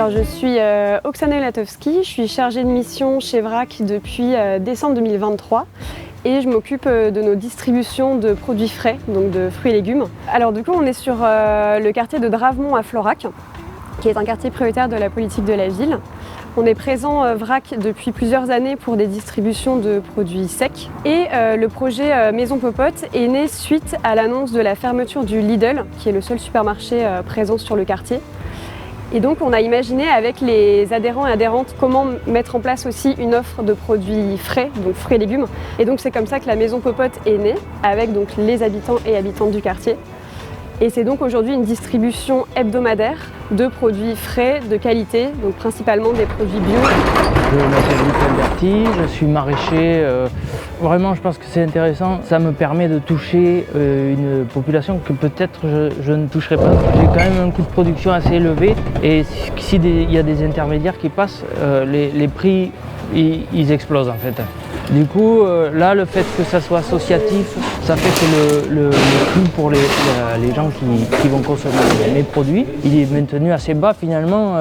Alors je suis Oksana Latowski, je suis chargée de mission chez Vrac depuis décembre 2023 et je m'occupe de nos distributions de produits frais, donc de fruits et légumes. Alors du coup on est sur le quartier de Dravemont à Florac, qui est un quartier prioritaire de la politique de la ville. On est présent Vrac depuis plusieurs années pour des distributions de produits secs. Et le projet Maison Popote est né suite à l'annonce de la fermeture du Lidl, qui est le seul supermarché présent sur le quartier. Et donc on a imaginé avec les adhérents et adhérentes comment mettre en place aussi une offre de produits frais, donc fruits et légumes. Et donc c'est comme ça que la Maison Popote est née, avec donc les habitants et habitantes du quartier. Et c'est donc aujourd'hui une distribution hebdomadaire de produits frais, de qualité, donc principalement des produits bio. Je m'appelle Nicolas Berti, je suis maraîcher. Vraiment, je pense que c'est intéressant. Ça me permet de toucher une population que peut-être je ne toucherai pas. J'ai quand même un coût de production assez élevé et s'il y a des intermédiaires qui passent, les prix ils explosent en fait. Du coup, là, le fait que ça soit associatif, ça fait que le coût pour les gens qui vont consommer mes produits, il est maintenu assez bas finalement.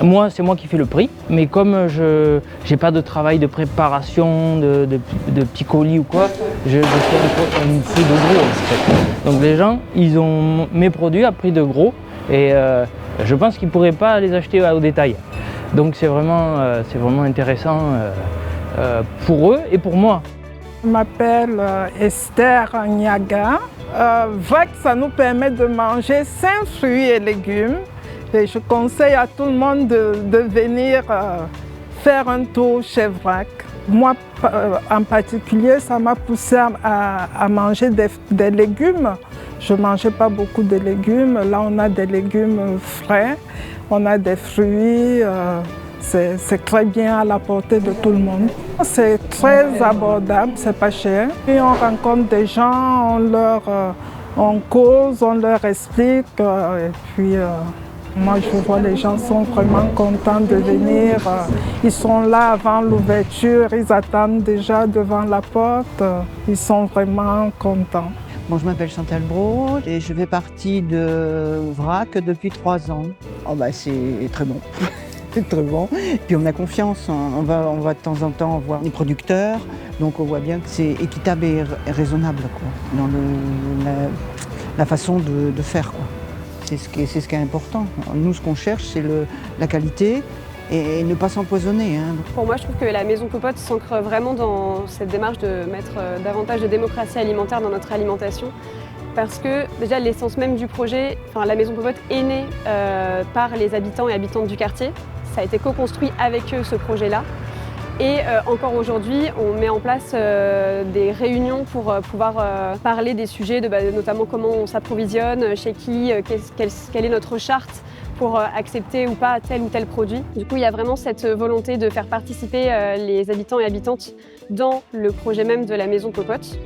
Moi, c'est moi qui fais le prix, mais comme je n'ai pas de travail de préparation, de petits colis ou quoi, je fais un prix de gros en fait. Donc les gens, ils ont mes produits à prix de gros et je pense qu'ils ne pourraient pas les acheter au détail. Donc c'est vraiment intéressant pour eux et pour moi. Je m'appelle Esther Niaga. Vrac, ça nous permet de manger sains fruits et légumes. Et je conseille à tout le monde de venir faire un tour chez Vrac. Moi, en particulier, ça m'a poussé à manger des légumes. Je ne mangeais pas beaucoup de légumes. Là, on a des légumes frais, on a des fruits. C'est très bien à la portée de tout le monde. C'est très abordable, c'est pas cher. Puis on rencontre des gens, on cause, on leur explique. Et puis moi je vois les gens sont vraiment contents de venir. Ils sont là avant l'ouverture, ils attendent déjà devant la porte. Ils sont vraiment contents. Bon, je m'appelle Chantal Brault et je fais partie de Vrac depuis 3 ans. Oh bah c'est très bon. C'est très bon. Puis on a confiance, on va de temps en temps voir les producteurs, donc on voit bien que c'est équitable et raisonnable quoi, dans la façon de faire. C'est ce qui est important. Nous, ce qu'on cherche, c'est la qualité et ne pas s'empoisonner. Pour moi, je trouve que la Maison Popote s'ancre vraiment dans cette démarche de mettre davantage de démocratie alimentaire dans notre alimentation. Parce que déjà l'essence même du projet, la Maison Popote est née par les habitants et habitantes du quartier. Ça a été co-construit avec eux ce projet-là. Et encore aujourd'hui, on met en place des réunions pour pouvoir parler des sujets, notamment comment on s'approvisionne, chez qui, quelle est notre charte pour accepter ou pas tel ou tel produit. Du coup, il y a vraiment cette volonté de faire participer les habitants et habitantes dans le projet même de la Maison Popote.